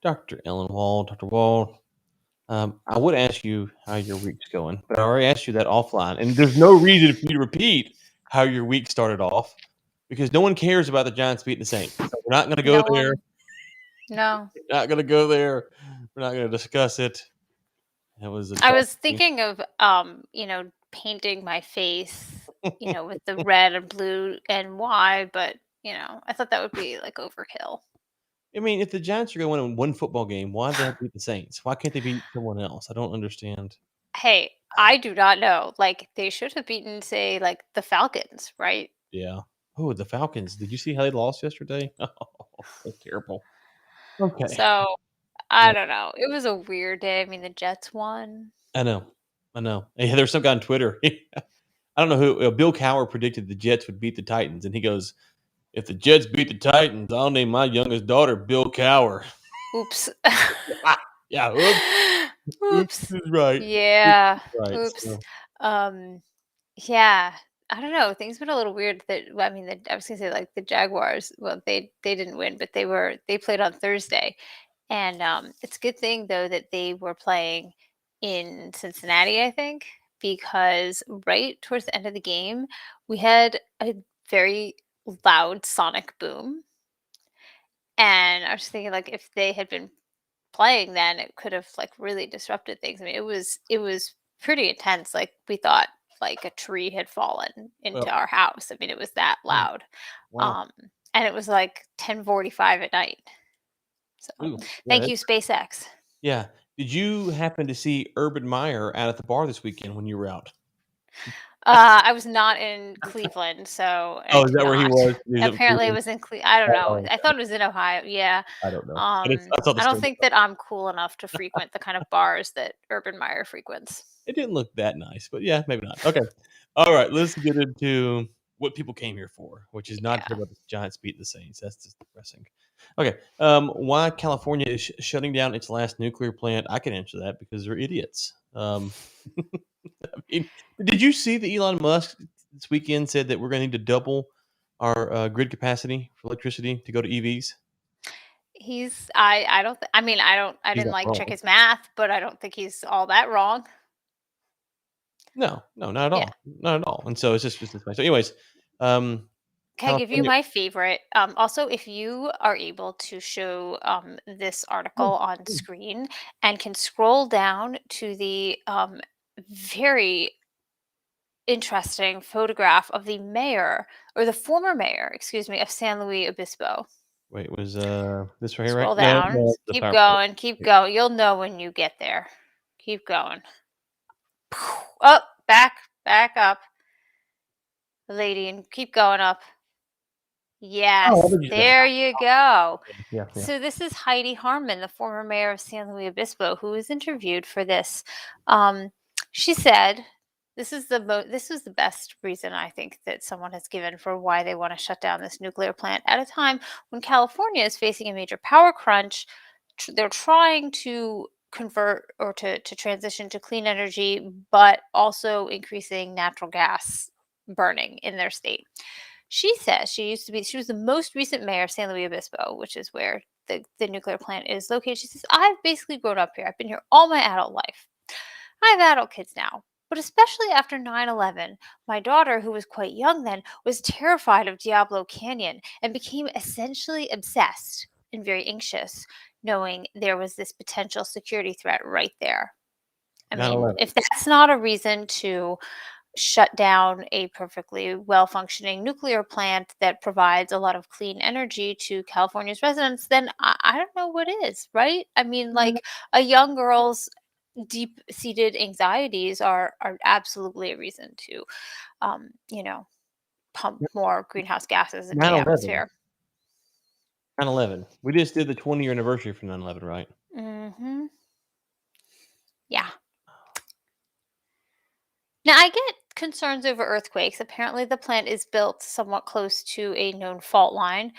Dr. Ellen Wald, Dr. Wald. I would ask you how your week's going, but I already asked you that offline, and there's no reason for you to repeat how your week started off because no one cares about the Giants beating the Saints. So we're not going to go No there. one. No. We're not going to go there. We're not going to discuss it. It was a I tough was thing. thinking of painting my face, with the red and blue and why, but I thought that would be like overkill. I mean, if the Giants are going to win one football game, why do they have to beat the Saints? Why can't they beat someone else? I don't understand. Hey, I do not know. Like they should have beaten, say, like the Falcons, right? Yeah. Oh, the Falcons. Did you see how they lost yesterday? Oh, so terrible. Okay. So Yeah. I don't know. It was a weird day. I mean, the Jets won. I know. Yeah, there's some guy on Twitter. I don't know who. Bill Cowher predicted the Jets would beat the Titans, and he goes, "If the Jets beat the Titans, I'll name my youngest daughter Bill Cowher." Oops. Yeah. Oops. Oops Oops. is right. Oops Yeah. is right. Oops. So, Yeah. I don't know. Things been a little weird. I mean, I was gonna say like the Jaguars. Well, they didn't win, but they played on Thursday, and it's a good thing though that they were playing in Cincinnati. I think because right towards the end of the game, we had a very loud sonic boom, and I was thinking like if they had been playing then it could have like really disrupted things. I mean, it was pretty intense. Like we thought like a tree had fallen into well, our house. I mean, it was that oh, loud. wow. Um and it was like 10:45 at night. So, Ooh, yeah, thank you SpaceX. yeah. Did you happen to see Urban Meyer out at the bar this weekend when you were out? I was not in Cleveland, so I Oh, is did that where he not. was? He was up in Apparently it Cleveland? was in I don't know. Oh, I thought it was in Ohio. Yeah. I don't know. I saw the I don't story. think that I'm cool enough to frequent the kind of bars that Urban Meyer frequents. It didn't look that nice, but yeah, maybe not. Okay. All right, let's get into what people came here for, which is not to hear Yeah. about the Giants beating the Saints. That's just depressing. Okay. Why California is shutting down its last nuclear plant? I can answer that because they're idiots. I mean, did you see that Elon Musk this weekend said that we're going to need to double our grid capacity for electricity to go to EVs? I don't I mean, I He's didn't not like check wrong. his math, but I don't think he's all that wrong. No, not at Yeah. all, not at all. And so it's just nice. So, anyways, um, Can I give you California. my favorite? Also, if you are able to show this article on screen and can scroll down to the very interesting photograph of the mayor or the former mayor, excuse me, of San Luis Obispo. Wait, was this right here, right? Scroll No, down. no, the Keep PowerPoint. going. Keep going. You'll know when you get there. Keep going. Up, back up, lady, and keep going up. Oh, Yes, there you go. there you go. Yeah, yeah. So this is Heidi Harmon, the former mayor of San Luis Obispo, who was interviewed for this. Um, she said, "This was the best reason I think that someone has given for why they want to shut down this nuclear plant at a time when California is facing a major power crunch. They're trying to convert or to transition to clean energy, but also increasing natural gas burning in their state." She says she was the most recent mayor of San Luis Obispo, which is where the nuclear plant is located. She says, "I've basically grown up here. I've been here all my adult life. I have adult kids now. But especially after 9/11, my daughter, who was quite young then, was terrified of Diablo Canyon and became essentially obsessed and very anxious, knowing there was this potential security threat right there." I mean, 9/11. if that's not a reason to shut down a perfectly well functioning nuclear plant that provides a lot of clean energy to California's residents, then I don't know what is, right? I mean, like a young girl's deep seated anxieties are absolutely a reason to, you know, pump more greenhouse gases into the 9/11. atmosphere. 9/11. We just did the 20-year anniversary for 9/11, right? Hmm. Yeah. Now, I get concerns over earthquakes. Apparently, the plant is built somewhat close to a known fault line.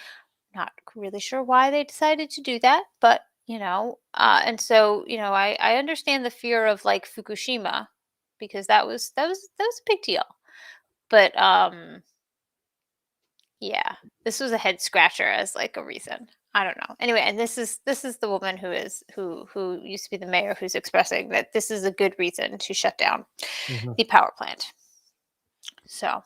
Not really sure why they decided to do that, but and so I understand the fear of like Fukushima because that was a big deal. But yeah, this was a head scratcher as like a reason. I don't know. Anyway, and this is the woman who used to be the mayor, who's expressing that this is a good reason to shut down Mhm. the power plant. So,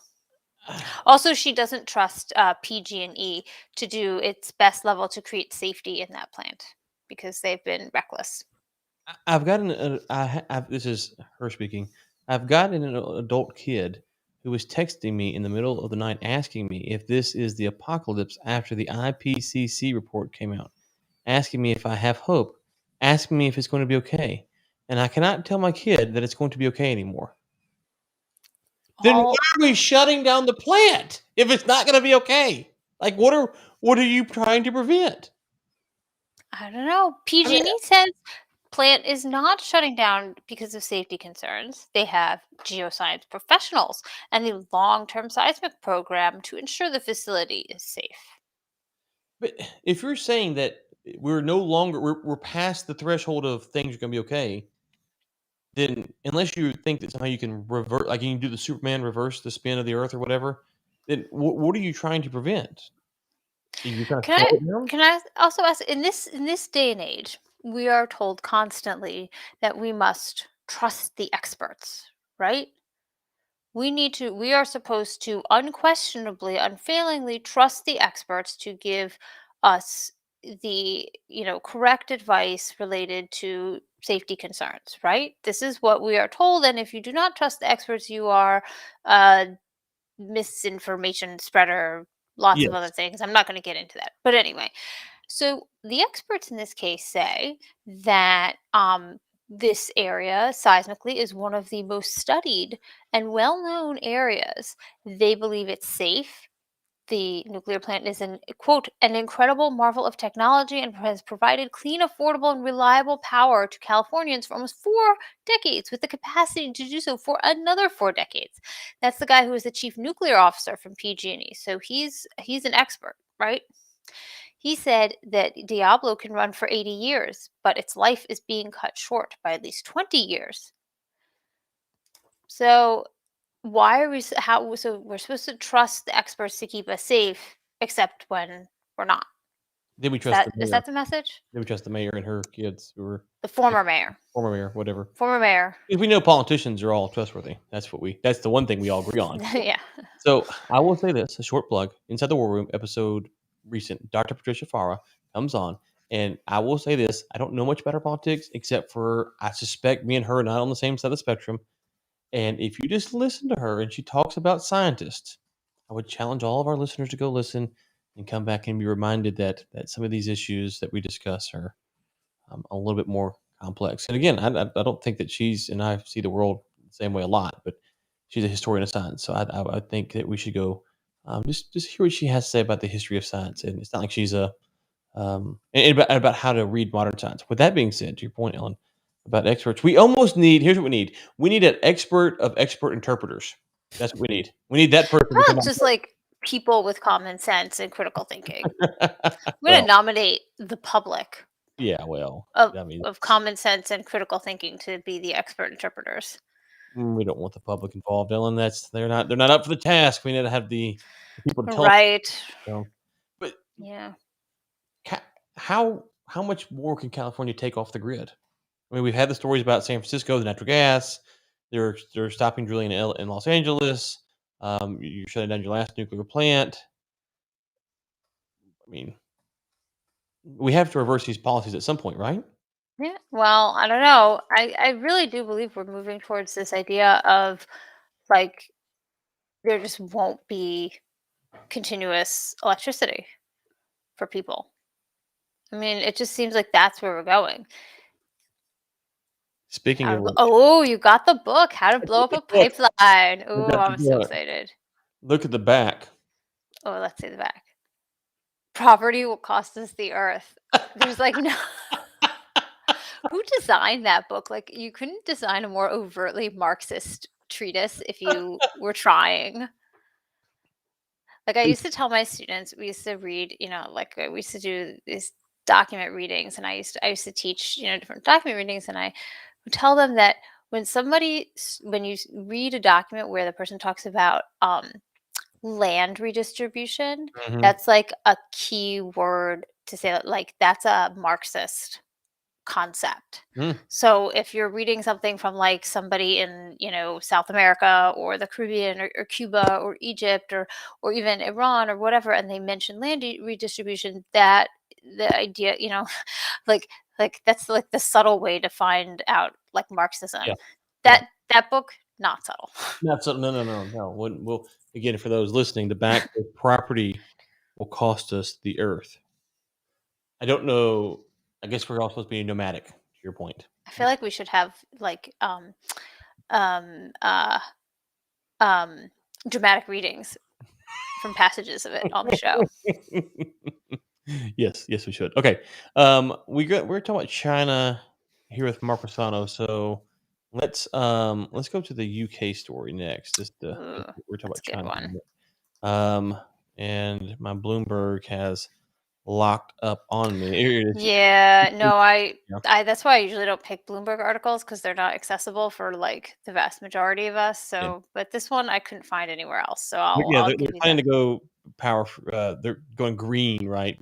also, she doesn't trust PG&E to do its best level to create safety in that plant because they've been reckless. I've gotten this is her speaking. I've gotten an adult kid who was texting me in the middle of the night asking me if this is the apocalypse after the IPCC report came out, asking me if I have hope, asking me if it's going to be okay. And I cannot tell my kid that it's going to be okay anymore. Then why All are we shutting down the plant if it's not going to be okay? Like what are you trying to prevent? I don't know. I mean, PG&E says plant is not shutting down because of safety concerns. They have geoscience professionals and the long-term seismic program to ensure the facility is safe. but if you're saying that we're no longer we're past the threshold of things are going to be okay, then unless you think that somehow you can revert, like you can do the Superman reverse the spin of the Earth or whatever, then what are you trying to prevent? You kind of Can slow I it down. can I also ask, in this day and age, we are told constantly that we must trust the experts, right? We are supposed to unquestionably, unfailingly trust the experts to give us the, correct advice related to safety concerns, right? This is what we are told, and if you do not trust the experts, you are a misinformation spreader, lots of other Yes, things. I'm not going to get into that. But anyway, so the experts in this case say that this area seismically is one of the most studied and well known areas. They believe it's safe. The nuclear plant is an quote an incredible marvel of technology and has provided clean, affordable, and reliable power to Californians for almost 4 decades, with the capacity to do so for another 4 decades. That's the guy who is the chief nuclear officer from PG&E. So he's an expert, right? He said that Diablo can run for 80 years, but its life is being cut short by at least 20 years. So why are we how so we're supposed to trust the experts to keep us safe, except when we're not? then we Is trust the that is mayor. that the message? Then we trust the mayor and her kids who are The former mayor. former mayor, whatever. Former mayor. If we know politicians are all trustworthy. That's the one thing we all agree on. Yeah. So I will say this, a short plug. Inside the War Room episode recent, Dr. Patricia Farah comes on. And I will say this, I don't know much about her politics, except for I suspect me and her are not on the same side of the spectrum. And if you just listen to her and she talks about scientists, I would challenge all of our listeners to go listen and come back and be reminded that some of these issues that we discuss are a little bit more complex. And again, I don't think that she's and I see the world the same way a lot, but she's a historian of science, so I think that we should go just hear what she has to say about the history of science. And it's not like she's a and about how to read modern science. With that being said, to your point, Ellen, about experts, we almost need. Here's what we need: we need an expert of expert interpreters. That's what we need. We need that person to How come about just like people with common sense and critical thinking? on. I'm gonna Well, nominate the public yeah, well, of I mean, common sense and critical thinking to be the expert interpreters. we don't want the public involved, Ellen. That's they're not up for the task. We need to have the people to tell us. Right. So, but Yeah. ca- how much more can California take off the grid? I mean, we've had the stories about San Francisco, the natural gas. They're stopping drilling in Los Angeles. You're shutting down your last nuclear plant. I mean, we have to reverse these policies at some point, right? Yeah. Well, I don't know. I really do believe we're moving towards this idea of like there just won't be continuous electricity for people. I mean, it just seems like that's where we're going. Speaking of which, Oh, you got the book, How to I Blow got Up the a book. Pipeline. I Oh, got the I'm so book. excited. Look at the back. Oh, let's see the back. Property will cost us the earth. There's like no who designed that book? Like you couldn't design a more overtly Marxist treatise if you were trying. Like I used to tell my students, we used to read, we used to do these document readings, and I used to teach, different document readings, and I would tell them that when you read a document where the person talks about land redistribution, Mhm. that's like a key word to say that, like, that's a Marxist concept. Mm, So if you're reading something from like somebody in, South America or the Caribbean or Cuba or Egypt or even Iran or whatever, and they mention land redistribution, that the idea, like that's like the subtle way to find out like yeah, Marxism. yeah. That book, not subtle. Not so, no, no, no, no. We'll again for those listening, the back of property will cost us the earth. I don't know. I guess we're all supposed to be nomadic. To your point. I feel like we should have like um uh um dramatic readings from passages of it on the show. Yes, yes, we should. Okay, we're talking about China here with Mark Rossano. So let's go to the UK story next. Just Ooh, we're talking that's about a good China, for a one. minute. And my Bloomberg has locked up on me. Here it is. Yeah, no, Yeah, I that's why I usually don't pick Bloomberg articles because they're not accessible for like the vast majority of us. yeah, So, but this one I couldn't find anywhere else. So yeah. I'll They're give you planning the. to go they're going green, right?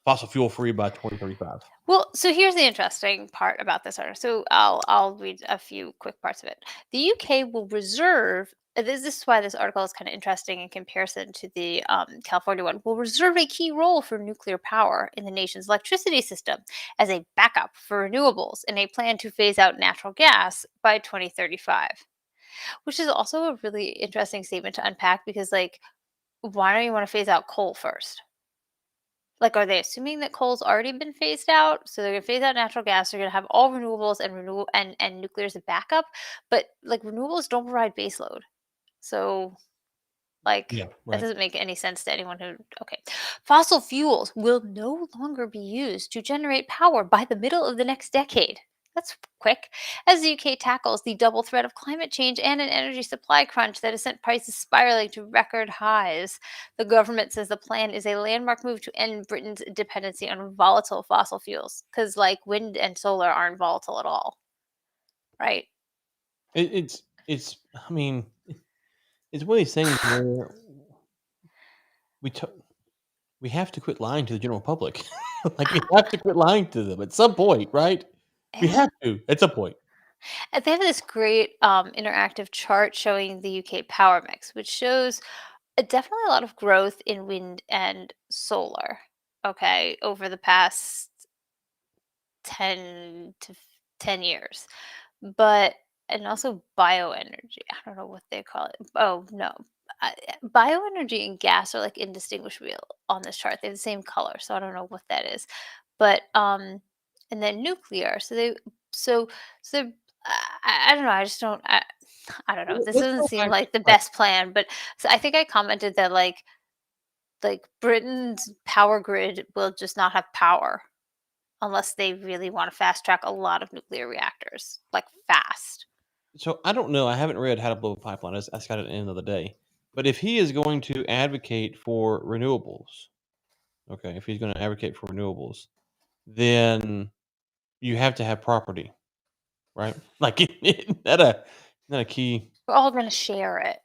Fossil fuel free by 2035. Well, so here's the interesting part about this article. So I'll read a few quick parts of it. The UK will reserve. This is why this article is kind of interesting in comparison to the California one. Will reserve a key role for nuclear power in the nation's electricity system as a backup for renewables in a plan to phase out natural gas by 2035. Which is also a really interesting statement to unpack because, like, why don't you want to phase out coal first? Like, are they assuming that coal's already been phased out? So they're gonna phase out natural gas. They're gonna have all renewables and nuclear as a backup. But like renewables don't provide baseload, so like Yeah, that right. doesn't make any sense to anyone who. Okay, fossil fuels will no longer be used to generate power by the middle of the next decade. That's quick. As the UK tackles the double threat of climate change and an energy supply crunch that has sent prices spiraling to record highs, the government says the plan is a landmark move to end Britain's dependency on volatile fossil fuels. Because, like, wind and solar aren't volatile at all, right? It's. I mean, it's one of these things where we t- we have to quit lying to the general public. Like we have to quit lying to them at some point, right? We Yeah. have to at some point. And they have this great interactive chart showing the UK power mix, which shows definitely a lot of growth in wind and solar. Okay, over the past 10 years, but and also bioenergy. I don't know what they call it. Oh no, bioenergy and gas are like indistinguishable on this chart. They have the same color, so I don't know what that is. But and then nuclear. So so I don't know. I just don't. I don't know. This Let's doesn't go seem back to like the right. best plan. But so I think I commented that like Britain's power grid will just not have power unless they really want to fast track a lot of nuclear reactors, like fast. So I don't know. I haven't read How to Blow a Pipeline. I just got it at the end of the day. But if he is going to advocate for renewables, okay, if he's going to advocate for renewables, then you have to have property, right? Like not a key. We're all going to share it.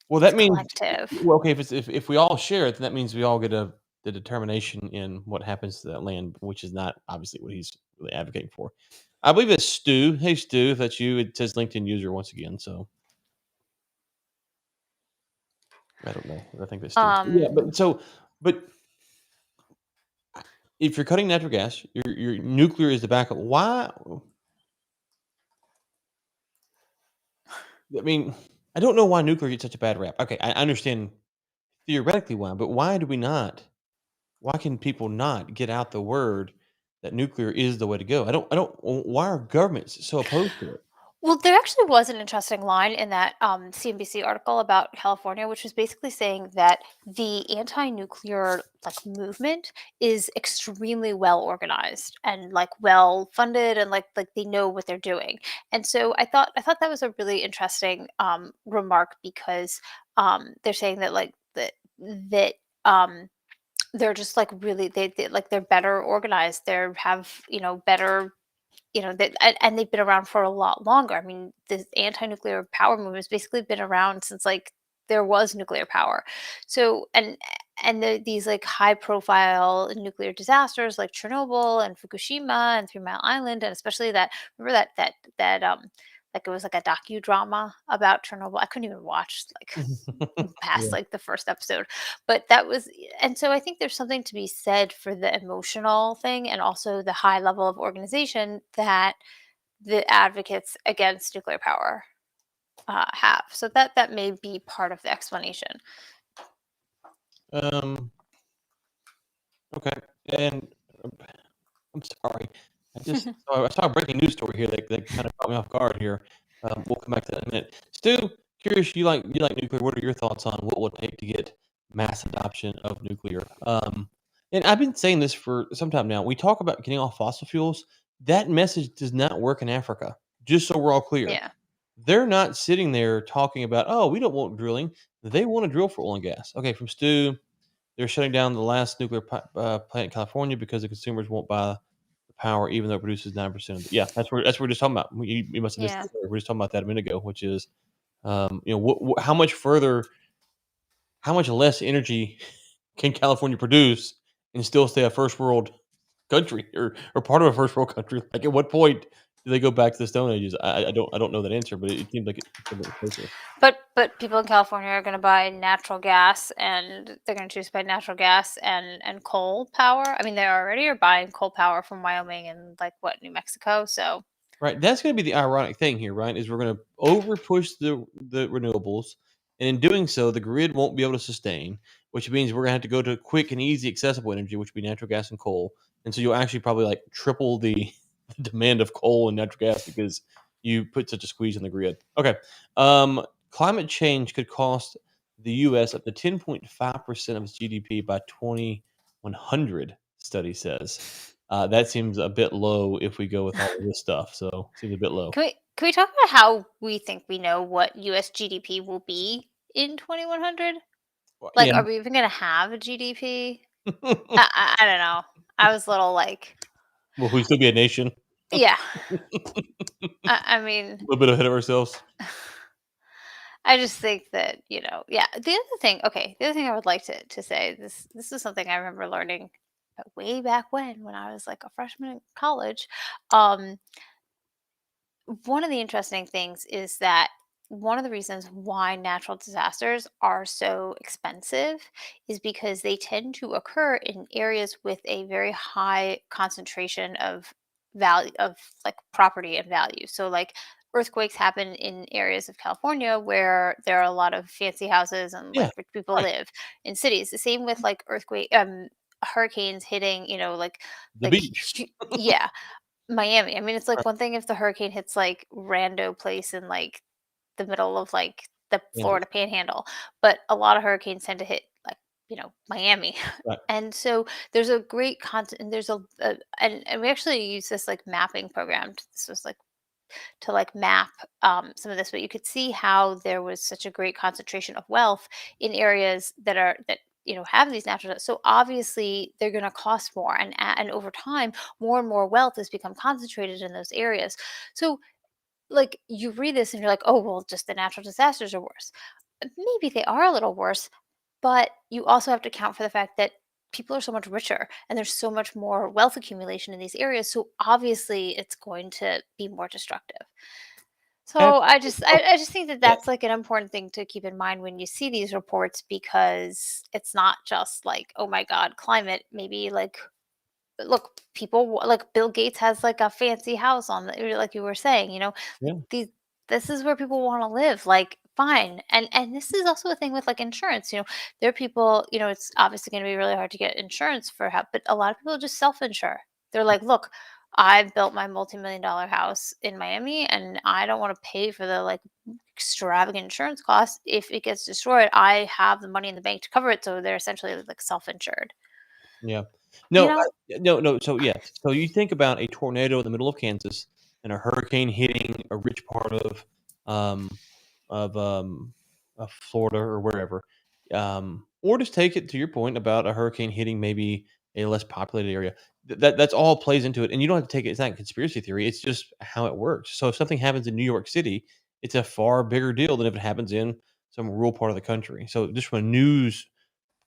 Well, It's that means collective. well, okay, if we all share it, then that means we all get the determination in what happens to that land, which is not obviously what he's really advocating for. I believe it's Stu. Hey, Stu, if that's you, it says LinkedIn user once again. So I don't know. I think that's Stu. Yeah, Um, but if you're cutting natural gas, your nuclear is the backup. Why? I mean, I don't know why nuclear gets such a bad rap. Okay, I understand theoretically why, but why do we not? Why can people not get out the word that nuclear is the way to go? I don't why are governments so opposed to it? well, there actually was an interesting line in that CNBC article about California, which was basically saying that the anti-nuclear like movement is extremely well organized and like well funded and like they know what they're doing. And so I thought that was a really interesting remark because they're saying that that um, they're just like really they like they're better organized. They have better that and they've been around for a lot longer. I mean, the anti-nuclear power movement has basically been around since like there was nuclear power. So these like high profile nuclear disasters like Chernobyl and Fukushima and Three Mile Island, and especially that, remember that like it was like a docudrama about Chernobyl. I couldn't even watch like past Yeah. like the first episode, but that was, and so I think there's something to be said for the emotional thing and also the high level of organization that the advocates against nuclear power have. So that may be part of the explanation. Um. Okay. And I'm sorry. I saw a breaking news story here that kind of caught me off guard here. We'll come back to that in a minute. Stu, curious, you like nuclear. What are your thoughts on what will it take to get mass adoption of nuclear? And I've been saying this for some time now. We talk about getting off fossil fuels. That message does not work in Africa. Just so we're all clear, Yeah. they're not sitting there talking about, oh, we don't want drilling. They want to drill for oil and gas. Okay, from Stu, they're shutting down the last nuclear plant in California because the consumers won't buy the power, even though it produces 9% of the. Yeah, that's what we're just talking about. You must have missed Yeah. it. We were just talking about that a minute ago, which is, how much further, how much less energy can California produce and still stay a first world country or part of a first world country? Like, at what point do they go back to the Stone Ages? I don't know that answer, but it seems like it's a little closer. But people in California are going to buy natural gas, and they're going to choose to buy natural gas and coal power. I mean, they already are buying coal power from Wyoming and like what, New Mexico. So Right, that's gonna be the ironic thing here, right? Is we're gonna over push the renewables, and in doing so, the grid won't be able to sustain, which means we're gonna have to go to quick and easy accessible energy, which would be natural gas and coal. And so you'll actually probably like triple the demand of coal and natural gas because you put such a squeeze on the grid. Okay. Climate change could cost the US up to 10.5% of its GDP by 2100, study says. That seems a bit low if we go with all of this stuff, so seems a bit low. can we talk about how we think we know what U.S. GDP will be in 2100? Well, Like, yeah. are we even going to have a GDP? I don't know. I was a little like, Will we still be a nation? yeah. A I mean, little bit ahead of ourselves? I just think that, yeah. The other thing I would like to say, this is something I remember learning way back when I was like a freshman in college. Um, One of the interesting things is that one of the reasons why natural disasters are so expensive is because they tend to occur in areas with a very high concentration of value of like property and value. So like earthquakes happen in areas of California where there are a lot of fancy houses and Yeah, like rich people right. live in cities. The same with like hurricanes hitting, The beach. yeah, Miami. I mean, it's like Right. one thing if the hurricane hits like rando place in like the middle of like the Kansas. Florida Panhandle, but a lot of hurricanes tend to hit like Miami, Right. and so there's a great content, and there's and we actually use this like mapping program. This was like to like map some of this, but you could see how there was such a great concentration of wealth in areas that have these so obviously they're going to cost more, and over time more and more wealth has become concentrated in those areas. So like you read this and you're like, oh well, just the natural disasters are worse. Maybe they are a little worse, but you also have to account for the fact that people are so much richer and there's so much more wealth accumulation in these areas, so obviously it's going to be more destructive. So I just Oh, I just think that yeah, that's like an important thing to keep in mind when you see these reports, because it's not just like, oh my god, climate. Maybe like, look, like Bill Gates has like a fancy house on like you were saying, like yeah, this is where people want to live, like fine. And this is also a thing with like insurance. There are people, it's obviously going to be really hard to get insurance for help, but a lot of people just self-insure. They're like, look, I built my multi-million-dollar house in Miami and I don't want to pay for the like extravagant insurance costs. If it gets destroyed, I have the money in the bank to cover it, so they're essentially like self-insured, yeah. you No, know no. So, yes. So you think about a tornado in the middle of Kansas and a hurricane hitting a rich part um, of, um, of Florida or wherever, or just take it to your point about a hurricane hitting maybe a less populated area. That's all plays into it, and you don't have to take it. It's not conspiracy theory. It's just how it works. So if something happens in New York City, it's a far bigger deal than if it happens in some rural part of the country. So just from a news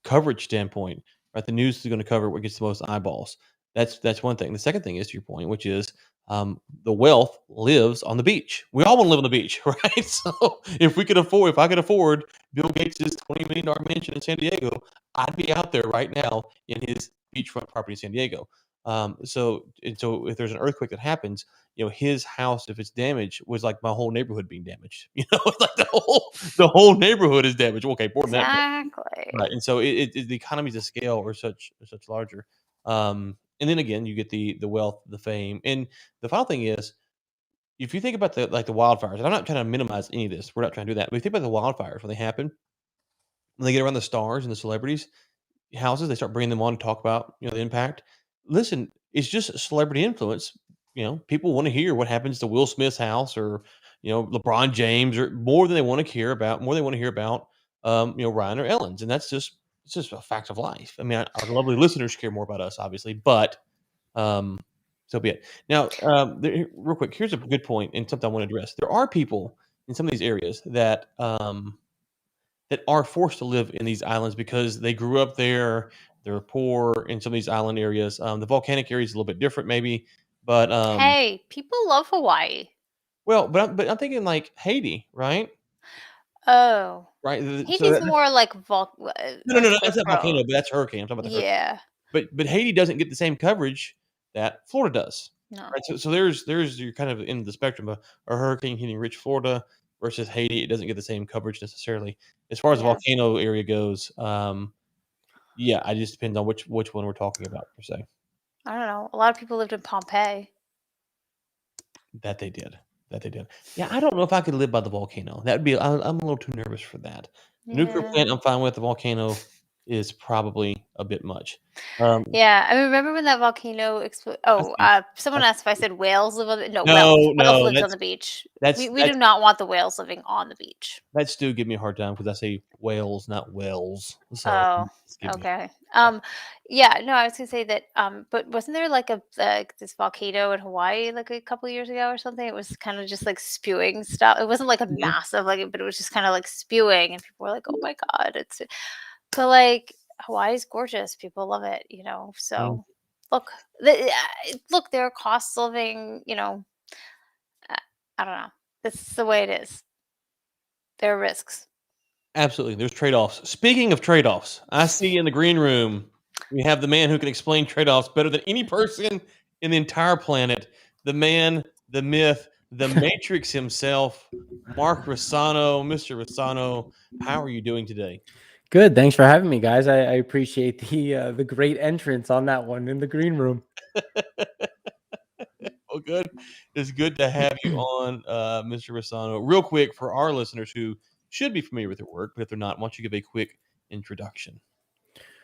coverage standpoint, right? The news is going to cover what gets the most eyeballs. That's one thing. The second thing is to your point, which is the wealth lives on the beach. We all want to live on the beach, right? So if I could afford Bill Gates' $20 million mansion in San Diego, I'd be out there right now in his beachfront property in San Diego. So if there's an earthquake that happens, his house, if it's damaged, was like my whole neighborhood being damaged. It's like the whole neighborhood is damaged. Okay, more than that, Exactly. right? And so the economies of scale are such larger. And then again, you get the wealth, the fame, and the final thing is, if you think about the wildfires, and I'm not trying to minimize any of this. We're not trying to do that. But if you think about the wildfires when they happen, when they get around the stars and the celebrities houses, they start bringing them on to talk about the impact. Listen, it's just celebrity influence. People want to hear what happens to Will Smith's house, or LeBron James, or more than they want to hear about. More than they want to hear about Ryan or Ellen's, and that's just it's just a fact of life. I mean, our lovely listeners care more about us, obviously, but so be it. Now, real quick, here's a good point and something I want to address. There are people in some of these areas that are forced to live in these islands because they grew up there. They're poor in some of these island areas. The volcanic area is a little bit different, maybe, but Hey, people love Hawaii. well, but I'm thinking like Haiti, right? Oh, Right. So Haiti's more like no, that's earthquake not volcano, prone. but that's hurricane. I'm talking about the hurricane. Yeah. But Haiti doesn't get the same coverage that Florida does, No. right? So there's you're kind of in the spectrum of a hurricane hitting rich Florida versus Haiti. It doesn't get the same coverage necessarily. As far as the Yeah. volcano area goes, yeah, it just depends on which one we're talking about per se. I don't know. A lot of people lived in Pompeii. That they did. Yeah, I don't know if I could live by the volcano. That would be. I'm a little too nervous for that. The nuclear Yeah. plant, I'm fine with. The volcano is probably a bit much. Yeah, I remember when that volcano exploded. I Oh, see. someone asked if I said whales live on the no, No, whales no, lives on the beach. that's We do not want the whales living on the beach. that still give me a hard time because I say whales, not wells. So Oh, just give me okay. Yeah, no, I was gonna say that. But wasn't there like this volcano in Hawaii like a couple years ago or something? It was kind of just like spewing stuff. It wasn't like a Mhm. massive but it was just kind of like spewing, and people were like, "Oh my god, it's." But like Hawaii's gorgeous. People love it, Mm, So look, look, there are costs of living. I, I don't know. This is the way it is. There are risks. absolutely. There's trade-offs. Speaking of trade-offs, I see in the green room we have the man who can explain trade-offs better than any person in the entire planet. The man, the myth, the Matrix himself, Mark Rossano. Mr. Rossano, how are you doing today? Good. Thanks for having me, guys. I appreciate the great entrance on that one in the green room. Oh, good. It's good to have you on, Mr. Rossano. Real quick, for our listeners who should be familiar with your work, but if they're not, why don't you give a quick introduction?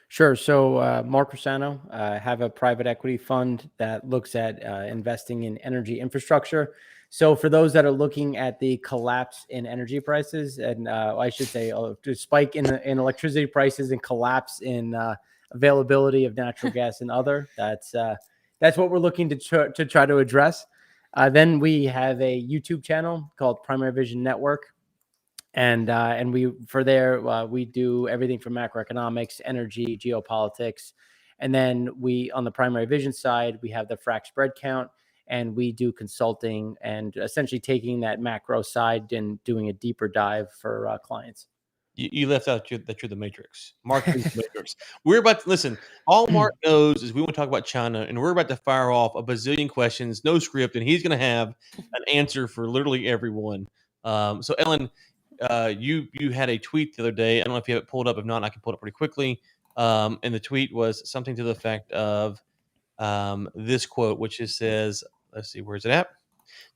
Sure. So, Mark Rossano, have a private equity fund that looks at investing in energy infrastructure. So, for those that are looking at the collapse in energy prices, and I should say, the spike in electricity prices and collapse in availability of natural gas and other, that's what we're looking to try to address. Then we have a YouTube channel called Primary Vision Network. And we do everything from macroeconomics, energy, geopolitics, and then we on the primary vision side we have the frac spread count, and we do consulting and essentially taking that macro side and doing a deeper dive for clients. You left out that you're the Matrix. Mark is the Matrix. We're about to listen. All Mark knows is we want to talk about China, and we're about to fire off a bazillion questions, no script, and he's going to have an answer for literally everyone. So, Ellen, you had a tweet the other day. I don't know if you have it pulled up. If not, I can pull it up pretty quickly. And the tweet was something to the effect of this quote, which says, "Let's see, where's it at?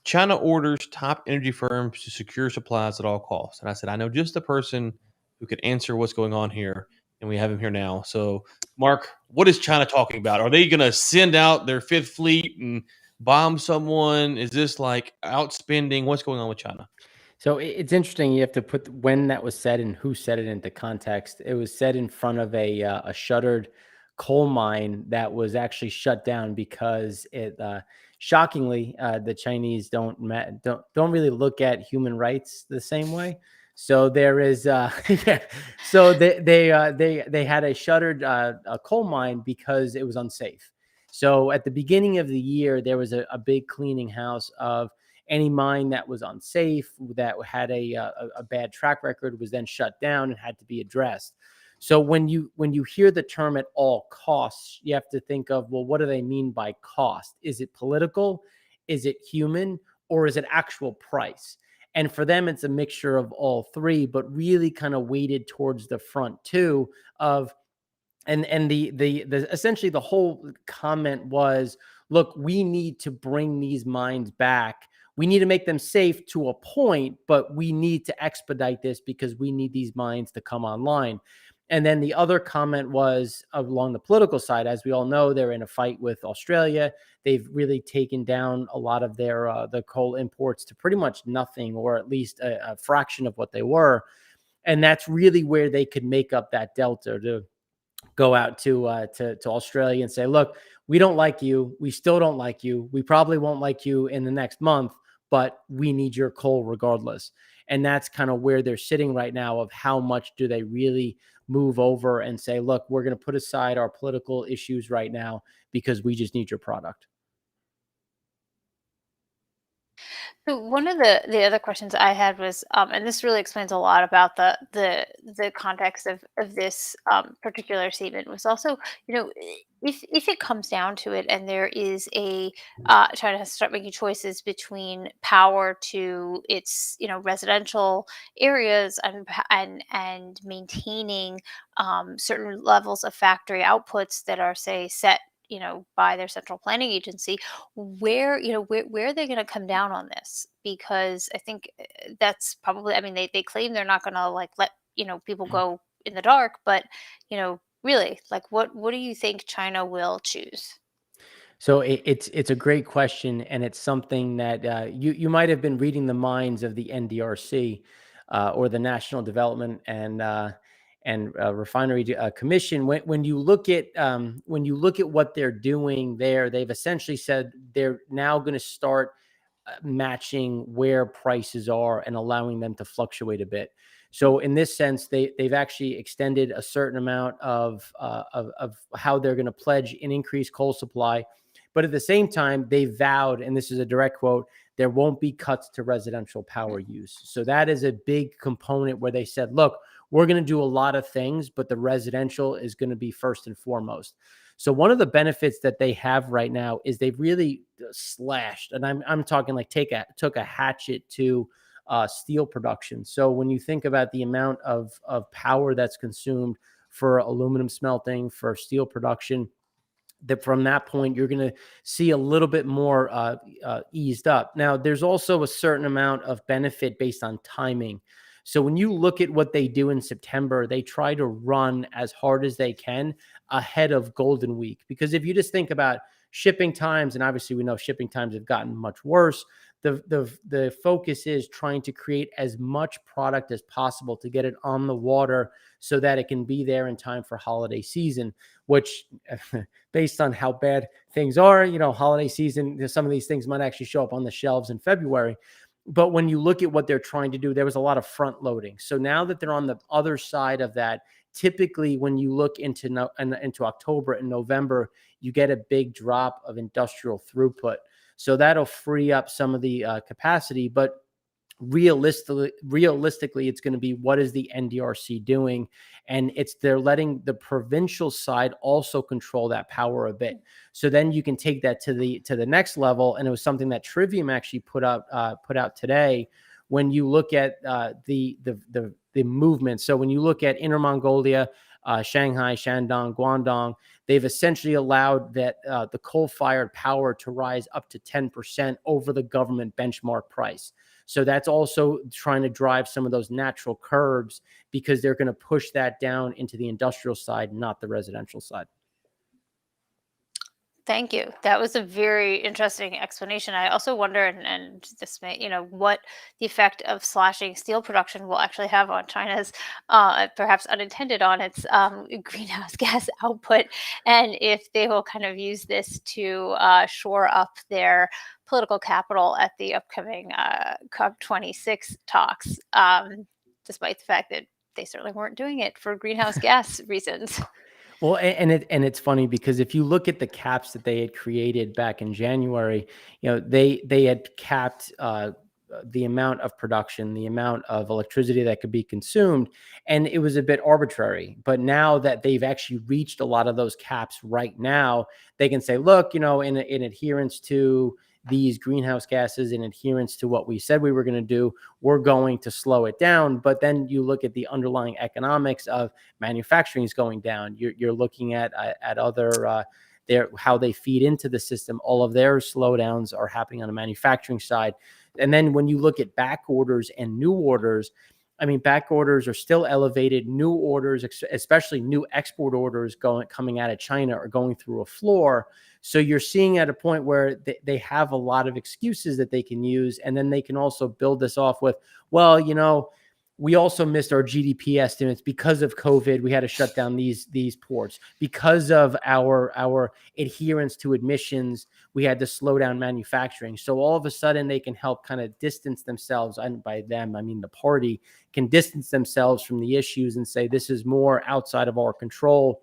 China orders top energy firms to secure supplies at all costs." And I said, I know just the person who could answer what's going on here, and we have him here now. So, Mark, what is China talking about? Are they going to send out their fifth fleet and bomb someone? Is this like outspending? What's going on with China? So it's interesting. You have to put when that was said and who said it into context. It was said in front of a shuttered coal mine that was actually shut down because shockingly, the Chinese don't really look at human rights the same way. So there is, yeah. So they had a shuttered a coal mine because it was unsafe. So at the beginning of the year, there was a big cleaning house of any mine that was unsafe, that had a bad track record, was then shut down and had to be addressed. So when you hear the term at all costs, you have to think of, well, what do they mean by cost? Is it political? Is it human? Or is it actual price? And for them, it's a mixture of all three, but really kind of weighted towards the front two of, and the essentially the whole comment was, look, we need to bring these mines back. We need to make them safe to a point, but we need to expedite this because we need these mines to come online. And then the other comment was along the political side. As we all know, they're in a fight with Australia. They've really taken down a lot of their the coal imports to pretty much nothing, or at least a fraction of what they were. And that's really where they could make up that delta, to go out to Australia and say, look, we don't like you. We still don't like you. We probably won't like you in the next month, but we need your coal regardless. And that's kind of where they're sitting right now, of how much do they really move over and say, look, we're going to put aside our political issues right now because we just need your product. So one of the other questions I had was, and this really explains a lot about the context of this particular statement, was also, if it comes down to it, and there is a China has to start making choices between power to its residential areas, and maintaining certain levels of factory outputs that are, say, set by their central planning agency, where are they going to come down on this? Because I think that's probably, I mean, they claim they're not going to like let people go in the dark, but really, like, what do you think China will choose? So it's a great question, and it's something that you might have been reading the minds of the NDRC, or the National Development and Refinery Commission. When you look at what they're doing there, they've essentially said they're now going to start matching where prices are and allowing them to fluctuate a bit. So in this sense, they've actually extended a certain amount of how they're going to pledge an increased coal supply. But at the same time, they vowed, and this is a direct quote, there won't be cuts to residential power use. So that is a big component where they said, look, we're going to do a lot of things, but the residential is going to be first and foremost. So one of the benefits that they have right now is they've really slashed, and I'm talking like took a hatchet to steel production. So when you think about the amount of power that's consumed for aluminum smelting, for steel production, that from that point you're going to see a little bit more eased up. Now, there's also a certain amount of benefit based on timing. So when you look at what they do in September, they try to run as hard as they can ahead of Golden Week. Because if you just think about shipping times, and obviously we know shipping times have gotten much worse, the focus is trying to create as much product as possible to get it on the water so that it can be there in time for holiday season, which based on how bad things are, holiday season, some of these things might actually show up on the shelves in February. But when you look at what they're trying to do, there was a lot of front loading. So now that they're on the other side of that, typically when you look into October and November, you get a big drop of industrial throughput. So that'll free up some of the capacity. But realistically, it's going to be, what is the NDRC doing? And they're letting the provincial side also control that power a bit. So then you can take that to the next level. And it was something that Trivium actually put out today. When you look at the movement, so when you look at Inner Mongolia, Shanghai, Shandong, Guangdong, they've essentially allowed that the coal-fired power to rise up to 10% over the government benchmark price. So that's also trying to drive some of those natural curbs, because they're going to push that down into the industrial side, not the residential side. Thank you. That was a very interesting explanation. I also wonder, and this may, what the effect of slashing steel production will actually have on China's, perhaps unintended, on its greenhouse gas output, and if they will kind of use this to shore up their political capital at the upcoming COP26 talks. despite the fact that they certainly weren't doing it for greenhouse gas reasons. Well, and it's funny because if you look at the caps that they had created back in January, they had capped the amount of production, the amount of electricity that could be consumed, and it was a bit arbitrary. But now that they've actually reached a lot of those caps right now, they can say, look, in adherence to these greenhouse gases, in adherence to what we said we were going to do, we're going to slow it down. But then you look at the underlying economics of manufacturing is going down. You're looking at other how they feed into the system. All of their slowdowns are happening on the manufacturing side. And then when you look at back orders and new orders, I mean, back orders are still elevated. New orders, especially new export orders coming out of China, are going through a floor. So you're seeing at a point where they have a lot of excuses that they can use. And then they can also build this off with, well, we also missed our GDP estimates because of COVID. We had to shut down these ports because of our adherence to emissions. We had to slow down manufacturing. So all of a sudden they can help kind of distance themselves. And by them, I mean the party can distance themselves from the issues and say, this is more outside of our control.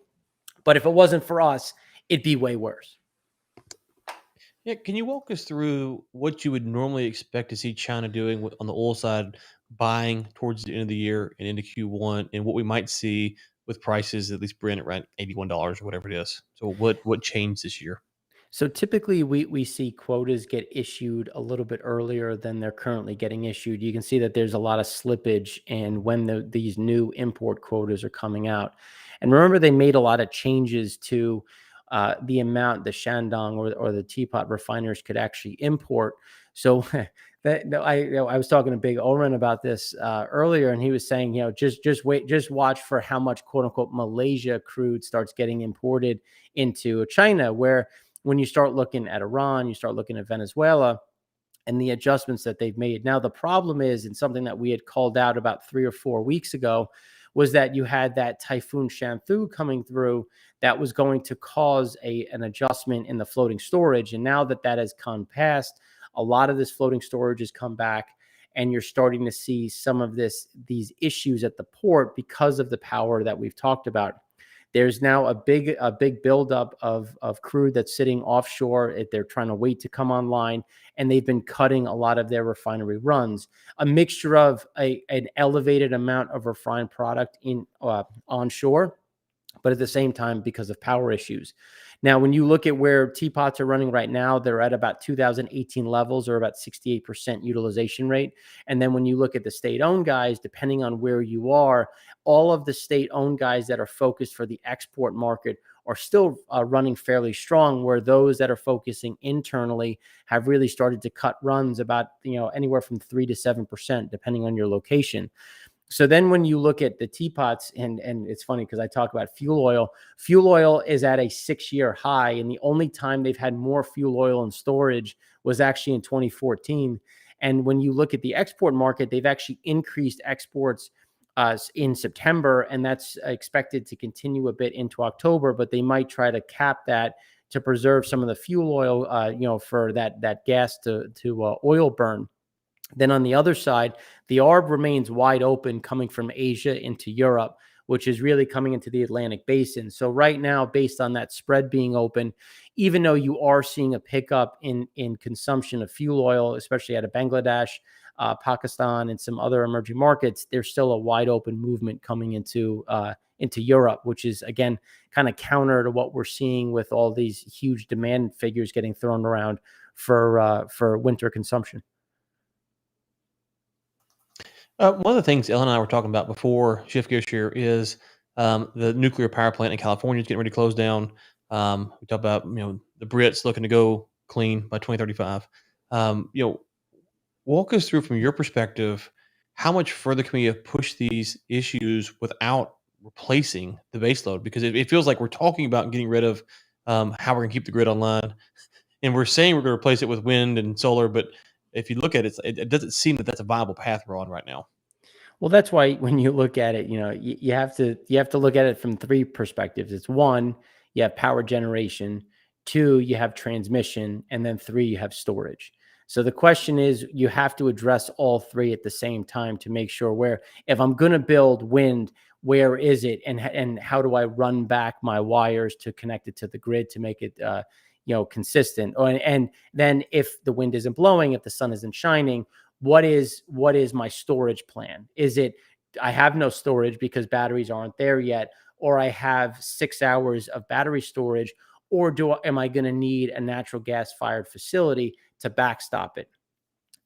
But if it wasn't for us, it'd be way worse. Yeah, can you walk us through what you would normally expect to see China doing on the oil side, buying towards the end of the year and into Q1, and what we might see with prices, at least Brent at around $81 or whatever it is? So what changed this year? So typically we see quotas get issued a little bit earlier than they're currently getting issued. You can see that there's a lot of slippage in when these new import quotas are coming out. And remember, they made a lot of changes to the amount the Shandong or the teapot refiners could actually import. So I was talking to Big Oren about this earlier, and he was saying, just watch for how much quote unquote Malaysia crude starts getting imported into China, where when you start looking at Iran, you start looking at Venezuela and the adjustments that they've made. Now, the problem is, and something that we had called out about 3 or 4 weeks ago, was that you had that Typhoon Shanthu coming through that was going to cause an adjustment in the floating storage. And now that has come past, a lot of this floating storage has come back, and you're starting to see some of these issues at the port because of the power that we've talked about. There's now a big buildup of crude that's sitting offshore. They're trying to wait to come online, and they've been cutting a lot of their refinery runs. A mixture of an elevated amount of refined product in onshore, but at the same time because of power issues. Now, when you look at where teapots are running right now, they're at about 2018 levels, or about 68% utilization rate. And then when you look at the state-owned guys, depending on where you are, all of the state-owned guys that are focused for the export market are still running fairly strong, where those that are focusing internally have really started to cut runs about anywhere from 3 to 7%, depending on your location. So then when you look at the teapots, and it's funny because I talk about fuel oil is at a 6-year high. And the only time they've had more fuel oil in storage was actually in 2014. And when you look at the export market, they've actually increased exports in September, and that's expected to continue a bit into October, but they might try to cap that to preserve some of the fuel oil, for that gas to oil burn. Then on the other side, the ARB remains wide open coming from Asia into Europe, which is really coming into the Atlantic basin. So right now, based on that spread being open, even though you are seeing a pickup in consumption of fuel oil, especially out of Bangladesh, Pakistan, and some other emerging markets, there's still a wide open movement coming into Europe, which is, again, kind of counter to what we're seeing with all these huge demand figures getting thrown around for winter consumption. One of the things Ellen and I were talking about before shift gears here is the nuclear power plant in California is getting ready to close down. We talk about the Brits looking to go clean by 2035. Walk us through from your perspective, how much further can we have pushed these issues without replacing the baseload? Because it feels like we're talking about getting rid of how we're going to keep the grid online, and we're saying we're going to replace it with wind and solar, but if you look at it, it doesn't seem that that's a viable path we're on right now. Well, that's why when you look at it, you have to look at it from 3 perspectives. It's 1, you have power generation, 2, you have transmission, and then 3, you have storage. So the question is, you have to address all three at the same time to make sure where, if I'm going to build wind, where is it, and how do I run back my wires to connect it to the grid to make it consistent. And then if the wind isn't blowing, if the sun isn't shining, what is my storage plan? Is it I have no storage because batteries aren't there yet, or I have 6 hours of battery storage, or am I going to need a natural gas fired facility to backstop it?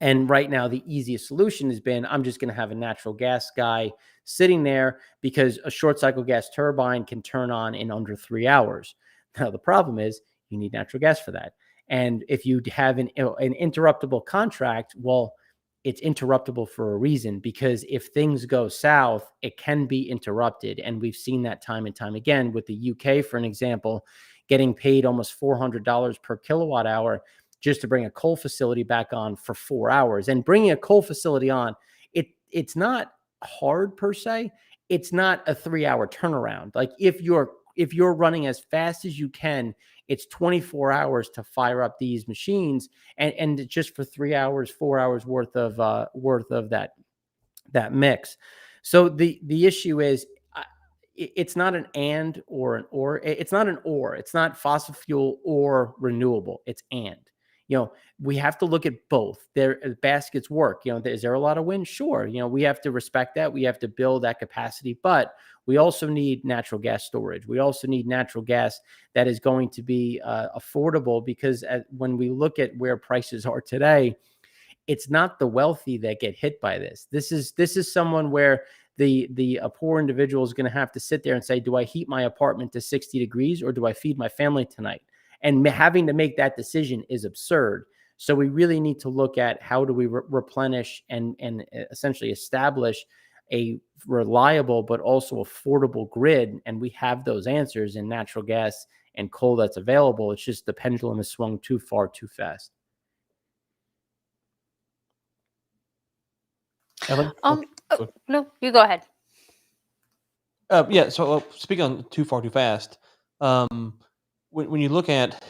And right now, the easiest solution has been, I'm just going to have a natural gas guy sitting there, because a short cycle gas turbine can turn on in under 3 hours. Now, the problem is you need natural gas for that. And if you have an interruptible contract, well, it's interruptible for a reason, because if things go south, it can be interrupted. And we've seen that time and time again with the UK, for an example, getting paid almost $400 per kilowatt hour just to bring a coal facility back on for 4 hours. And bringing a coal facility on, it's not hard per se. It's not a 3-hour turnaround. Like if you're running as fast as you can, it's 24 hours to fire up these machines, and just for 3 hours, 4 hours worth of that mix. So the issue is, it's not an and or an or. It's not an or. It's not fossil fuel or renewable. It's and. We have to look at both. Their baskets work. Is there a lot of wind? Sure. We have to respect that. We have to build that capacity, but we also need natural gas storage. We also need natural gas that is going to be affordable, because when we look at where prices are today, it's not the wealthy that get hit by this. This is someone where a poor individual is going to have to sit there and say, do I heat my apartment to 60 degrees or do I feed my family tonight? And having to make that decision is absurd. So we really need to look at how do we replenish and essentially establish a reliable but also affordable grid. And we have those answers in natural gas and coal that's available. It's just the pendulum has swung too far, too fast. Ellen? No, you go ahead. Yeah. So speaking on too far, too fast, when you look at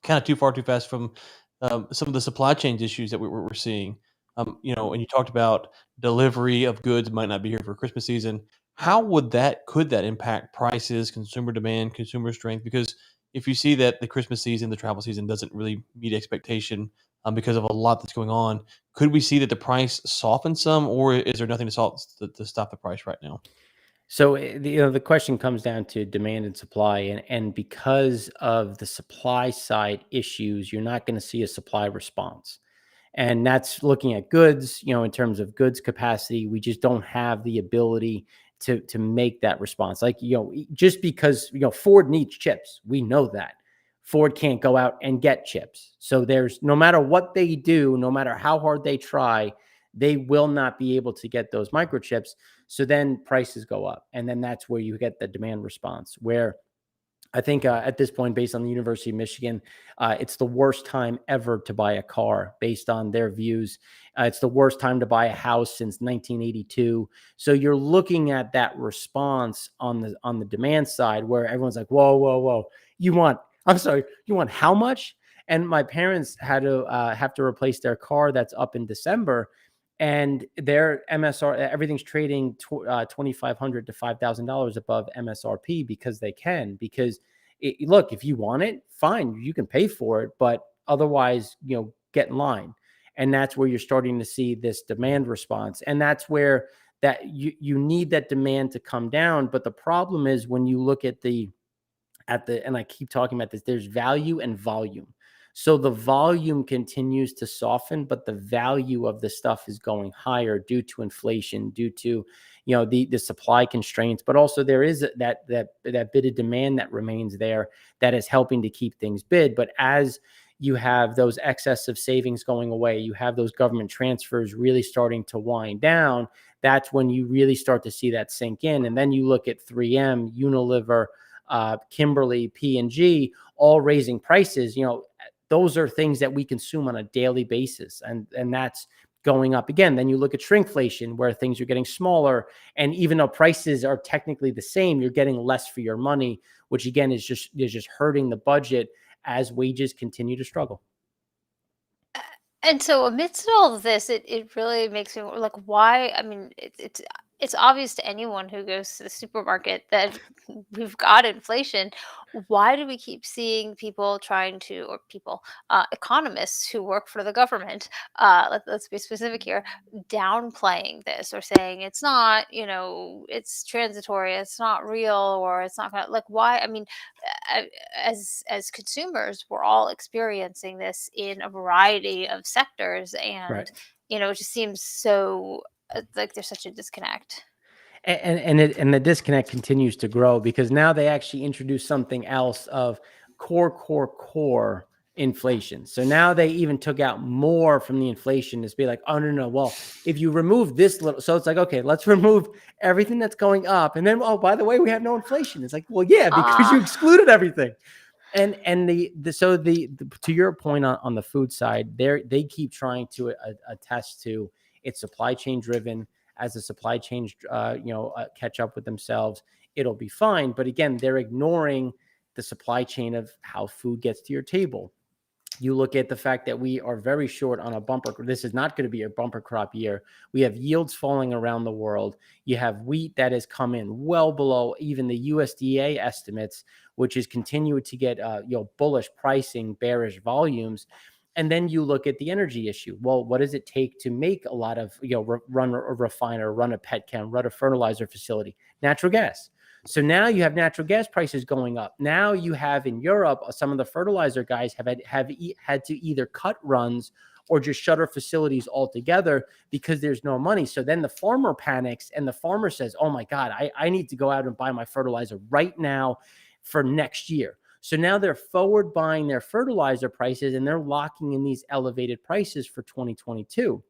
kind of too far, too fast from some of the supply chain issues that we're seeing, and you talked about delivery of goods might not be here for Christmas season. How could that impact prices, consumer demand, consumer strength? Because if you see that the Christmas season, the travel season doesn't really meet expectation because of a lot that's going on, could we see that the price soften some, or is there nothing to stop the price right now? So the question comes down to demand and supply, and because of the supply side issues, you're not going to see a supply response. And that's looking at goods, in terms of goods capacity. We just don't have the ability to make that response. Like, just because, Ford needs chips, we know that. Ford can't go out and get chips. So there's, no matter what they do, no matter how hard they try, they will not be able to get those microchips. So then prices go up. And then that's where you get the demand response, where I think at this point, based on the University of Michigan, it's the worst time ever to buy a car based on their views. It's the worst time to buy a house since 1982. So you're looking at that response on the demand side, where everyone's like, whoa, whoa, whoa. You want how much? And my parents had to have to replace their car that's up in December. And their MSR, everything's trading $2,500 to $5,000 above MSRP because they can. Because look, if you want it, fine, you can pay for it, but otherwise, get in line. And that's where you're starting to see this demand response, and that's where that you need that demand to come down. But the problem is, when you look at and I keep talking about this, there's value and volume. So the volume continues to soften, but the value of the stuff is going higher due to inflation, due to, the supply constraints, but also there is that bit of demand that remains there that is helping to keep things bid. But as you have those excess of savings going away, you have those government transfers really starting to wind down, that's when you really start to see that sink in. And then you look at 3M, Unilever, Kimberly, P&G, all raising prices. Those are things that we consume on a daily basis, and that's going up again. Then you look at shrinkflation, where things are getting smaller, and even though prices are technically the same, you're getting less for your money, which again is just hurting the budget as wages continue to struggle. And so amidst all of this, it really makes me like, why? I mean, it's obvious to anyone who goes to the supermarket that we've got inflation. Why do we keep seeing people trying to, or people, economists who work for the government, let's be specific here, downplaying this or saying it's not, it's transitory, it's not real, or it's not gonna, like, why? I mean, uh, as consumers, we're all experiencing this in a variety of sectors, Right. and it just seems so, like there's such a disconnect. And the disconnect continues to grow because now they actually introduce something else of core inflation. So now they even took out more from the inflation to be like, oh no, well, if you remove this little, so it's like, okay, let's remove everything that's going up, and then, oh, by the way, we have no inflation. It's like, well, yeah, because you Ah, excluded everything. And the to your point on the food side, they keep trying to attest to it's supply chain driven. As the supply chains catch up with themselves, it'll be fine. But again, they're ignoring the supply chain of how food gets to your table. You look at the fact that we are very short on a bumper. This is not going to be a bumper crop year. We have yields falling around the world. You have wheat that has come in well below even the USDA estimates, which is continuing to get bullish pricing, bearish volumes. And then you look at the energy issue. Well, what does it take to make a lot of, run a refiner, run a pet chem, run a fertilizer facility? Natural gas. So now you have natural gas prices going up. Now you have in Europe, some of the fertilizer guys have had to either cut runs or just shutter facilities altogether because there's no money. So then the farmer panics and the farmer says, oh my God, I need to go out and buy my fertilizer right now for next year. So now they're forward buying their fertilizer prices and they're locking in these elevated prices for 2022.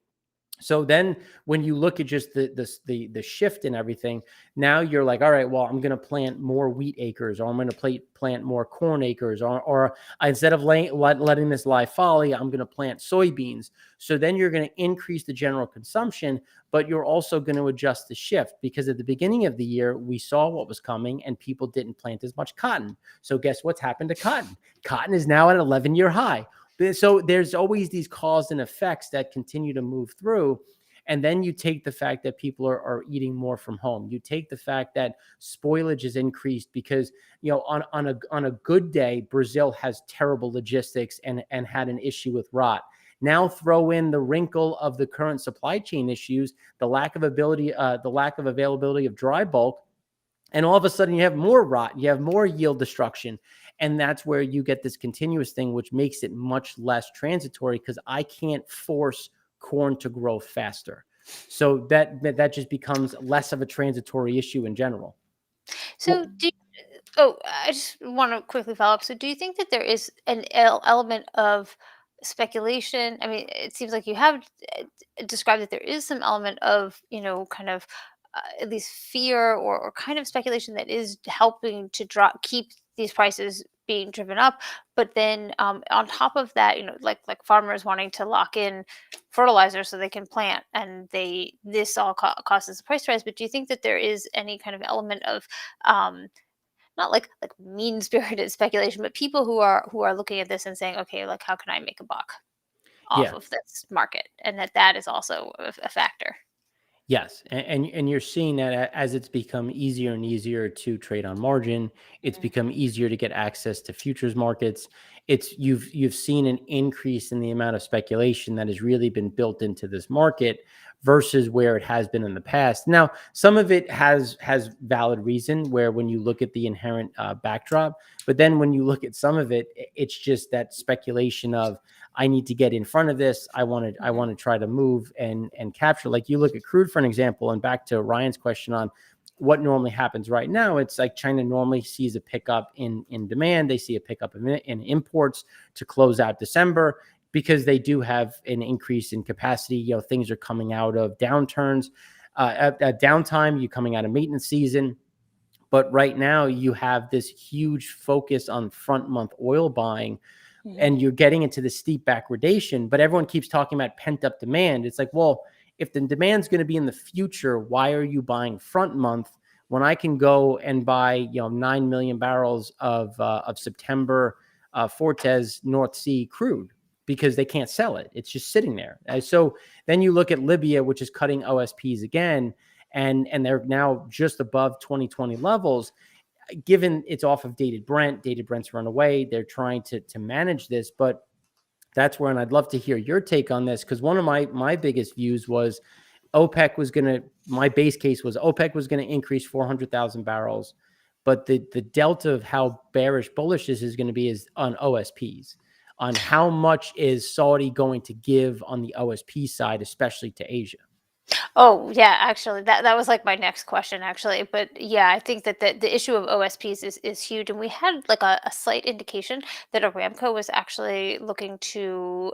So then when you look at just the shift in everything, now you're like, all right, well, I'm going to plant more wheat acres, or I'm going to plant more corn acres, or instead of letting this lie folly, I'm going to plant soybeans. So then you're going to increase the general consumption, but you're also going to adjust the shift because at the beginning of the year, we saw what was coming and people didn't plant as much cotton. So guess what's happened to cotton? Cotton is now at an 11-year high. So there's always these cause and effects that continue to move through. And then you take the fact that people are eating more from home. You take the fact that spoilage is increased because, on a good day, Brazil has terrible logistics and had an issue with rot. Now throw in the wrinkle of the current supply chain issues, the lack of availability of dry bulk. And all of a sudden you have more rot, you have more yield destruction. And that's where you get this continuous thing, which makes it much less transitory because I can't force corn to grow faster. So that just becomes less of a transitory issue in general. so Well, I just want to quickly follow up. So, do you think that there is an element of speculation? I mean, it seems like you have described that there is some element of, kind of, at least fear, or kind of speculation that is helping to keep these prices being driven up. But then, on top of that, like farmers wanting to lock in fertilizer so they can plant, and this all causes a price rise. But do you think that there is any kind of element of, not like mean spirited speculation, but people who are looking at this and saying, okay, like, how can I make a buck off yeah. of this market, and that is also a factor. Yes, and you're seeing that as it's become easier and easier to trade on margin, it's Mhm. become easier to get access to futures markets. You've seen an increase in the amount of speculation that has really been built into this market versus where it has been in the past. Now, some of it has valid reason where when you look at the inherent backdrop, but then when you look at some of it, it's just that speculation of I need to get in front of this. I want Mhm. to try to move and capture. Like you look at crude for an example, and back to Ryan's question on what normally happens right now. It's like China normally sees a pickup in demand. They see a pickup in imports to close out December because they do have an increase in capacity. Things are coming out of downturns, at downtime. You coming out of maintenance season. But right now you have this huge focus on front month oil buying Mhm. and you're getting into the steep backwardation, but everyone keeps talking about pent up demand. It's like, well, if the demand's going to be in the future, why are you buying front month when I can go and buy, 9 million barrels of September Fortes North Sea crude? because they can't sell it. It's just sitting there. So then you look at Libya, which is cutting OSPs again, and they're now just above 2020 levels. Given it's off of dated Brent's run away. They're trying to manage this, but that's where, and I'd love to hear your take on this, because one of my biggest views was my base case was OPEC was going to increase 400,000 barrels, but the delta of how bullish this is going to be is on OSPs, on how much is Saudi going to give on the OSP side, especially to Asia. Oh, yeah, actually, that was like my next question, actually. But yeah, I think that the issue of OSPs is huge. And we had like a slight indication that Aramco was actually looking to